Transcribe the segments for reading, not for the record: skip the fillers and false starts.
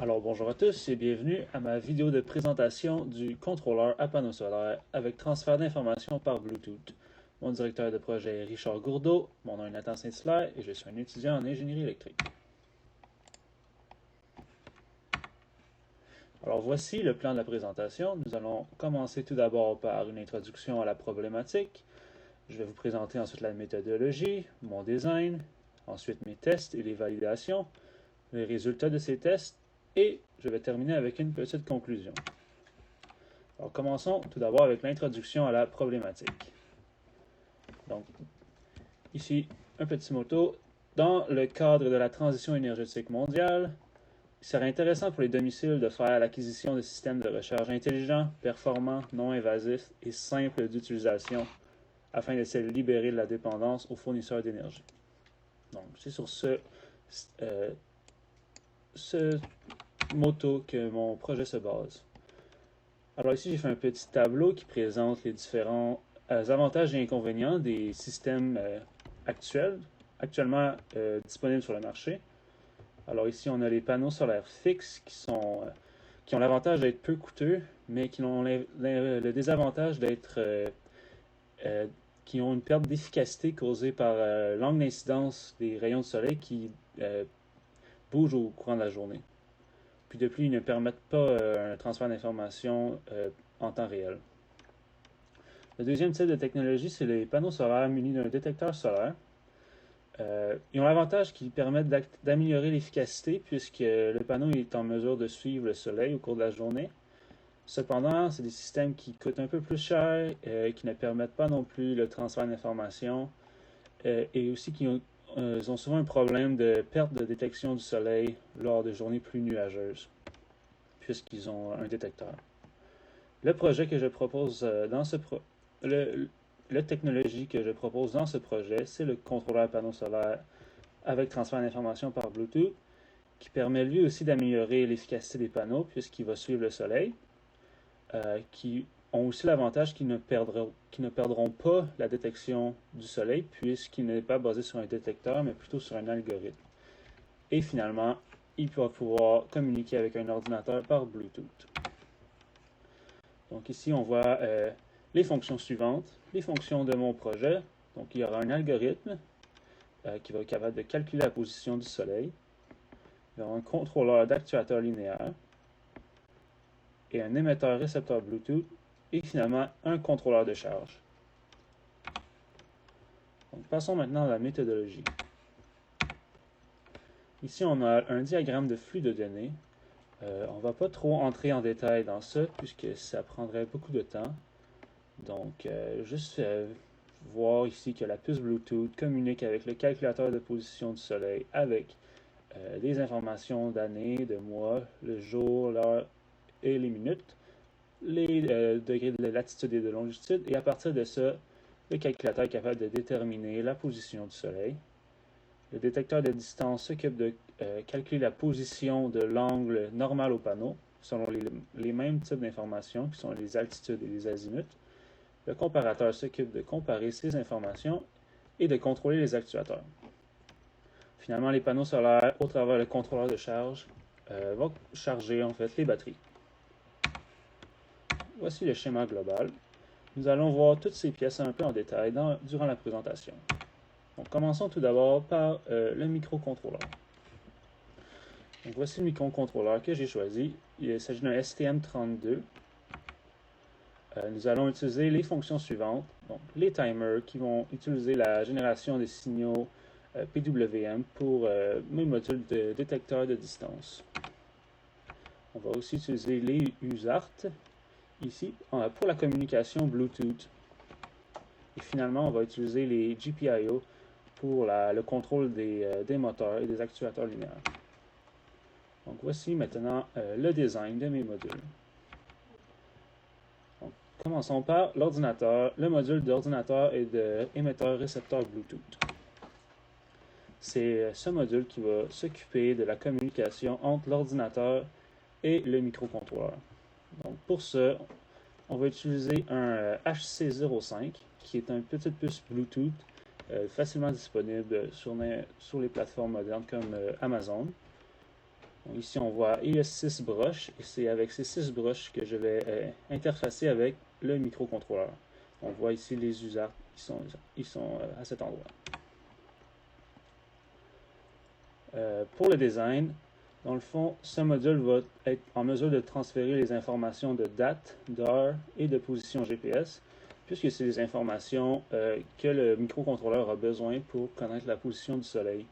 Alors bonjour à tous et bienvenue à ma vidéo de présentation du contrôleur à panneau solaire avec transfert d'informations par Bluetooth. Mon directeur de projet est Richard Gourdeau, mon nom est Nathan Saint-Hilaire et je suis un étudiant en ingénierie électrique. Alors voici le plan de la présentation. Nous allons commencer tout d'abord par une introduction à la problématique. Je vais vous présenter ensuite la méthodologie, mon design, ensuite mes tests et les validations, les résultats de ces tests et je vais terminer avec une petite conclusion. Alors commençons tout d'abord avec l'introduction à la problématique. Donc ici un petit motto. Dans le cadre de la transition énergétique mondiale, il serait intéressant pour les domiciles de faire l'acquisition de systèmes de recharge intelligents, performants, non invasifs et simples d'utilisation afin de se libérer de la dépendance aux fournisseurs d'énergie. Donc, c'est sur ce motto que mon projet se base. Alors ici, j'ai fait un petit tableau qui présente les différents avantages et inconvénients des systèmes actuellement disponibles sur le marché. Alors ici, on a les panneaux solaires fixes qui ont l'avantage d'être peu coûteux, mais qui ont le désavantage qui ont une perte d'efficacité causée par l'angle d'incidence des rayons de soleil qui bougent au courant de la journée. Puis de plus, ils ne permettent pas un transfert d'informations en temps réel. Le deuxième type de technologie, c'est les panneaux solaires munis d'un détecteur solaire. Ils ont l'avantage qu'ils permettent d'améliorer l'efficacité puisque le panneau est en mesure de suivre le soleil au cours de la journée. Cependant, c'est des systèmes qui coûtent un peu plus cher, qui ne permettent pas non plus le transfert d'informations et aussi qui ont souvent un problème de perte de détection du soleil lors de journées plus nuageuses puisqu'ils ont un détecteur. Le projet que je propose la technologie que je propose dans ce projet, c'est le contrôleur panneau solaire avec transfert d'informations par Bluetooth, qui permet lui aussi d'améliorer l'efficacité des panneaux puisqu'il va suivre le soleil, qui ont aussi l'avantage qu'ils ne perdront pas la détection du soleil puisqu'il n'est pas basé sur un détecteur mais plutôt sur un algorithme. Et finalement, il va pouvoir communiquer avec un ordinateur par Bluetooth. Donc ici, on voit les fonctions suivantes, les fonctions de mon projet. Donc il y aura un algorithme qui va être capable de calculer la position du soleil. Il y aura un contrôleur d'actuateur linéaire et un émetteur-récepteur Bluetooth et finalement un contrôleur de charge. Donc passons maintenant à la méthodologie. Ici, on a un diagramme de flux de données. On ne va pas trop entrer en détail dans ça puisque ça prendrait beaucoup de temps. Donc, juste voir ici que la puce Bluetooth communique avec le calculateur de position du soleil avec des informations d'année, de mois, le jour, l'heure et les minutes, les degrés de latitude et de longitude, et à partir de ça, le calculateur est capable de déterminer la position du soleil. Le détecteur de distance s'occupe de calculer la position de l'angle normal au panneau, selon les mêmes types d'informations qui sont les altitudes et les azimuts. Le comparateur s'occupe de comparer ces informations et de contrôler les actuateurs. Finalement, les panneaux solaires, au travers le contrôleur de charge, vont charger en fait les batteries. Voici le schéma global. Nous allons voir toutes ces pièces un peu en détail durant la présentation. Donc, commençons tout d'abord par le microcontrôleur. Donc, voici le microcontrôleur que j'ai choisi. Il s'agit d'un STM32. Nous allons utiliser les fonctions suivantes. Donc, les timers qui vont utiliser la génération des signaux PWM pour mes modules de détecteur de distance. On va aussi utiliser les USART ici pour la communication Bluetooth. Et finalement, on va utiliser les GPIO pour le contrôle des moteurs et des actuateurs linéaires. Donc voici maintenant le design de mes modules. Donc, commençons par l'ordinateur, le module d'ordinateur et d'émetteur-récepteur Bluetooth. C'est ce module qui va s'occuper de la communication entre l'ordinateur et le microcontrôleur. Donc pour ça, on va utiliser un HC05 qui est une petite puce Bluetooth facilement disponible sur les plateformes modernes comme Amazon. Donc ici, on voit il y a 6 broches et c'est avec ces 6 broches que je vais interfacer avec le microcontrôleur. On voit ici les usages ils sont à cet endroit. Pour le design, dans le fond, ce module va être en mesure de transférer les informations de date, d'heure et de position GPS, puisque c'est les informations que le microcontrôleur a besoin pour connaître la position du Soleil.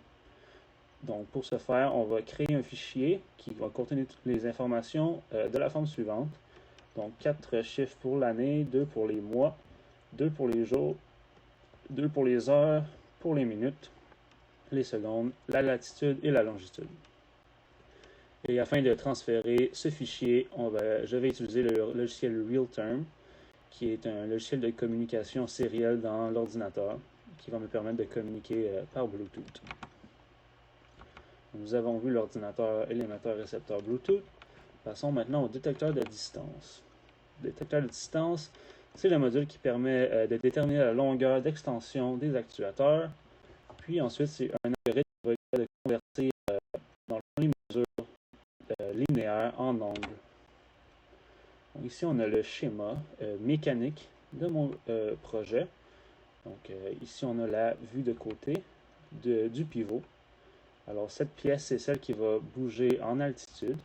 Donc, pour ce faire, on va créer un fichier qui va contenir toutes les informations de la forme suivante. Donc, 4 chiffres pour l'année, 2 pour les mois, 2 pour les jours, 2 pour les heures, pour les minutes, les secondes, la latitude et la longitude. Et afin de transférer ce fichier, je vais utiliser le logiciel RealTerm, qui est un logiciel de communication sérielle dans l'ordinateur, qui va me permettre de communiquer par Bluetooth. Nous avons vu l'ordinateur émetteur-récepteur Bluetooth. Passons maintenant au détecteur de distance. Le détecteur de distance, c'est le module qui permet de déterminer la longueur d'extension des actuateurs. Puis ensuite, c'est un algorithme qui va de convertir dans le fond, les mesures linéaires en angles. Donc, ici, on a le schéma mécanique de mon projet. Donc ici, on a la vue de côté du pivot. Alors, cette pièce, c'est celle qui va bouger en altitude,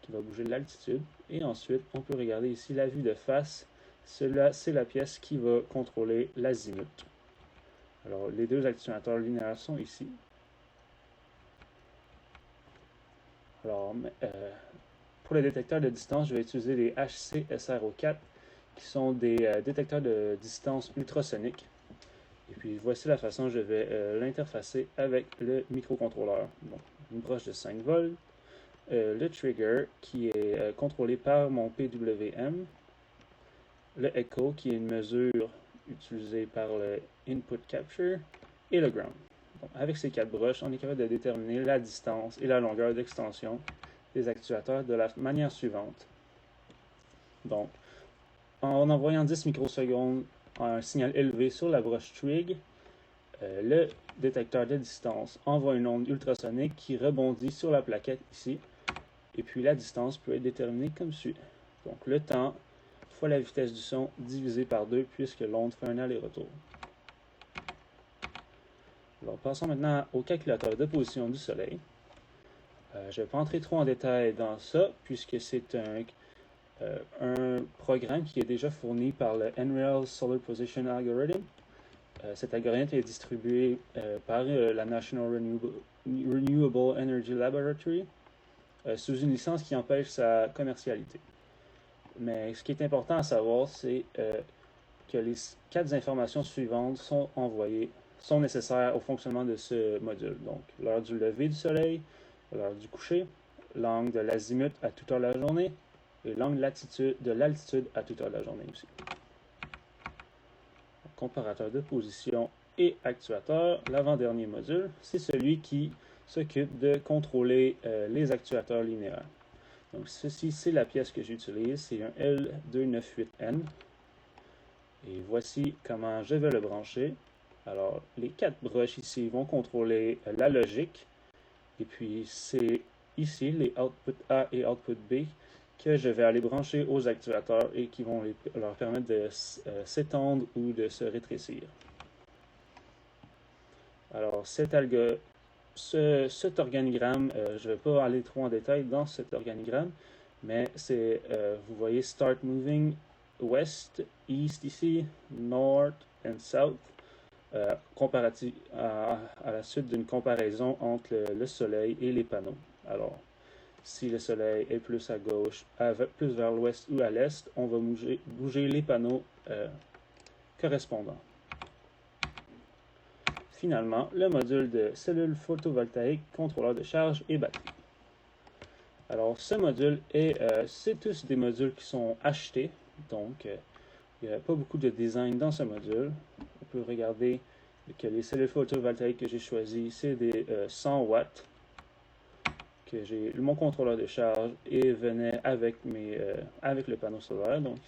qui va bouger de l'altitude. Et ensuite, on peut regarder ici la vue de face. Cela, c'est la pièce qui va contrôler l'azimut. Alors, les deux actuateurs linéaires sont ici. Alors, pour le détecteur de distance, je vais utiliser les HC-SRO4, qui sont des détecteurs de distance ultrasonique. Et puis voici la façon dont je vais l'interfacer avec le microcontrôleur. Donc, une broche de 5 volts, le trigger qui est contrôlé par mon PWM, le echo qui est une mesure utilisée par le input capture et le ground. Donc, avec ces 4 broches, on est capable de déterminer la distance et la longueur d'extension des actuateurs de la manière suivante. Donc, en envoyant 10 microsecondes un signal élevé sur la broche trig, le détecteur de distance envoie une onde ultrasonique qui rebondit sur la plaquette ici, et puis la distance peut être déterminée comme suit. Donc le temps fois la vitesse du son divisé par 2 puisque l'onde fait un aller-retour. Alors passons maintenant au calculateur de position du Soleil. Je ne vais pas entrer trop en détail dans ça puisque c'est un programme qui est déjà fourni par le NREL Solar Position Algorithm. Cet algorithme est distribué par la National Renewable Energy Laboratory sous une licence qui empêche sa commercialité. Mais ce qui est important à savoir, c'est que les 4 informations suivantes sont nécessaires au fonctionnement de ce module. Donc, l'heure du lever du soleil, l'heure du coucher, l'angle de l'azimut à toute heure de la journée, et l'angle de l'altitude à toute heure de la journée aussi. Comparateur de position et actuateur, l'avant-dernier module, c'est celui qui s'occupe de contrôler les actuateurs linéaires. Donc ceci, c'est la pièce que j'utilise, c'est un L298N. Et voici comment je vais le brancher. Alors, les 4 broches ici vont contrôler la logique. Et puis, c'est ici les output A et output B que je vais aller brancher aux actuateurs et qui vont leur permettre de s'étendre ou de se rétrécir. Alors, cet organigramme, je ne vais pas aller trop en détail dans cet organigramme, mais c'est, vous voyez, Start Moving West, East ici, North and South, comparatif à la suite d'une comparaison entre le Soleil et les panneaux. Alors, si le Soleil est plus à gauche, plus vers l'ouest ou à l'est, on va bouger les panneaux correspondants. Finalement, le module de cellule photovoltaïque, contrôleur de charge et batterie. Alors, ce module c'est tous des modules qui sont achetés, donc il n'y a pas beaucoup de design dans ce module. On peut regarder que les cellules photovoltaïques que j'ai choisies, c'est des 100 watts, que j'ai mon contrôleur de charge et venait avec le panneau solaire, donc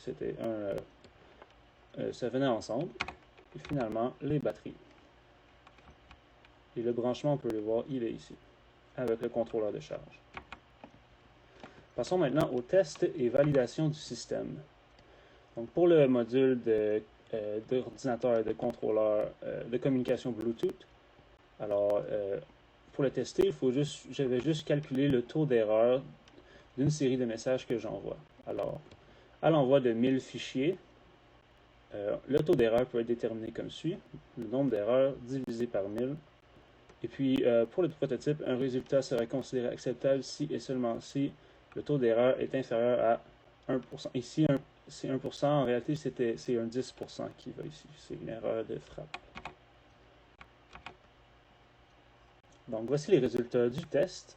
ça venait ensemble. Et finalement, les batteries. Et le branchement, on peut le voir, il est ici. avec le contrôleur de charge. Passons maintenant au test et validation du système. Donc pour le module d'ordinateur et de contrôleur de communication Bluetooth, alors pour le tester, je vais juste calculer le taux d'erreur d'une série de messages que j'envoie. Alors, à l'envoi de 1000 fichiers, le taux d'erreur peut être déterminé comme suit, le nombre d'erreurs divisé par 1000. Et puis, pour le prototype, un résultat serait considéré acceptable si et seulement si le taux d'erreur est inférieur à 1%. Ici, c'est 1%, en réalité, c'est un 10% qui va ici. C'est une erreur de frappe. Donc, voici les résultats du test.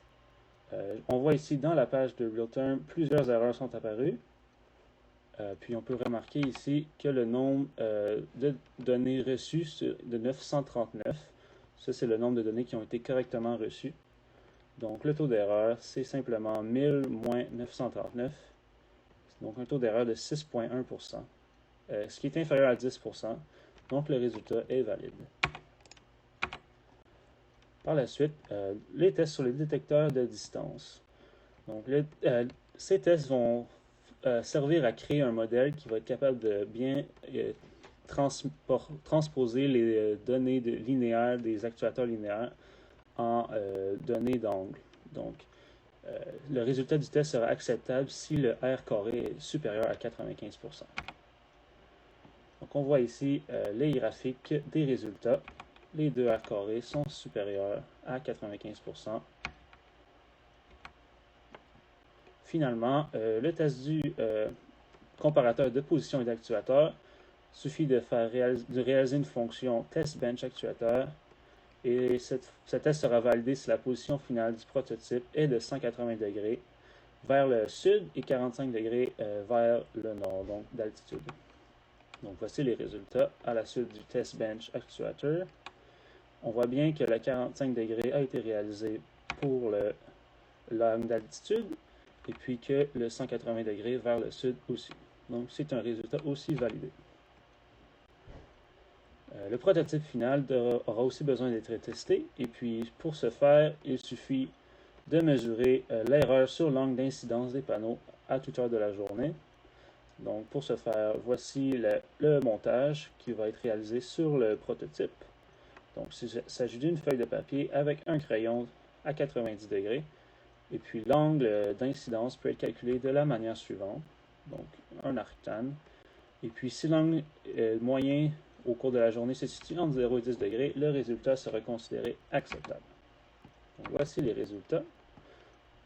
On voit ici dans la page de RealTerm, plusieurs erreurs sont apparues. Puis on peut remarquer ici que le nombre de données reçues de 939. Ça, c'est le nombre de données qui ont été correctement reçues. Donc, le taux d'erreur, c'est simplement 1000 moins 939. Donc, un taux d'erreur de 6,1%, ce qui est inférieur à 10%. Donc, le résultat est valide. Par la suite, les tests sur les détecteurs de distance. Donc, ces tests vont servir à créer un modèle qui va être capable de bien transposer les données linéaires des actuateurs linéaires en données d'angle. Donc, le résultat du test sera acceptable si le R carré est supérieur à 95%. Donc, on voit ici les graphiques des résultats. Les deux R carrés sont supérieurs à 95%. Finalement, le test du comparateur de position et d'actuateur suffit de réaliser une fonction test_bench_actuateur et ce test sera validé si la position finale du prototype est de 180 degrés vers le sud et 45 degrés vers le nord, donc d'altitude. Donc voici les résultats à la suite du test_bench_actuateur. On voit bien que le 45 degrés a été réalisé pour l'angle d'altitude et puis que le 180 degrés vers le sud aussi. Donc c'est un résultat aussi validé. Le prototype final aura aussi besoin d'être testé et puis pour ce faire, il suffit de mesurer l'erreur sur l'angle d'incidence des panneaux à toute heure de la journée. Donc pour ce faire, voici le montage qui va être réalisé sur le prototype. Donc, il s'agit d'une feuille de papier avec un crayon à 90 degrés. Et puis, l'angle d'incidence peut être calculé de la manière suivante. Donc, un arctane. Et puis, si l'angle moyen au cours de la journée se situe entre 0 et 10 degrés, le résultat sera considéré acceptable. Donc, voici les résultats.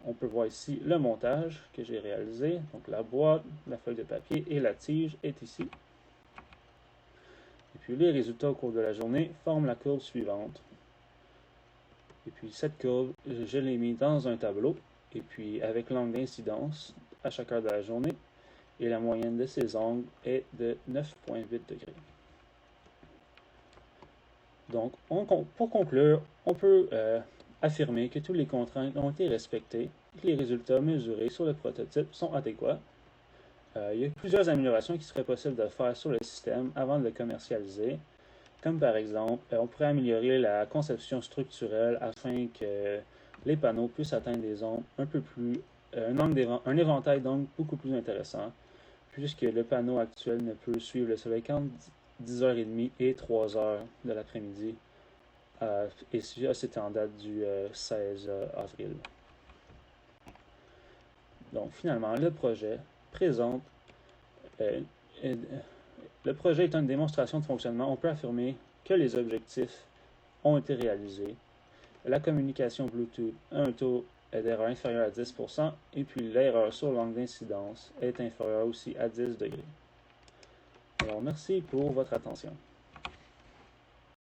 On peut voir ici le montage que j'ai réalisé. Donc, la boîte, la feuille de papier et la tige est ici. Et puis les résultats au cours de la journée forment la courbe suivante. Et puis cette courbe, je l'ai mis dans un tableau. Et puis avec l'angle d'incidence à chaque heure de la journée. Et la moyenne de ces angles est de 9,8 degrés. Donc pour conclure, on peut affirmer que toutes les contraintes ont été respectées et que les résultats mesurés sur le prototype sont adéquats. Il y a plusieurs améliorations qui seraient possibles de faire sur le système avant de le commercialiser, comme par exemple, on pourrait améliorer la conception structurelle afin que les panneaux puissent atteindre des angles un peu plus, un éventail d'angles beaucoup plus intéressant, puisque le panneau actuel ne peut suivre le soleil qu'entre 10h30 et 3h de l'après-midi, et c'était en date du 16 avril. Donc finalement, le projet présente. Le projet est une démonstration de fonctionnement. On peut affirmer que les objectifs ont été réalisés. La communication Bluetooth a un taux d'erreur inférieur à 10% et puis l'erreur sur l'angle d'incidence est inférieure aussi à 10 degrés. Alors merci pour votre attention.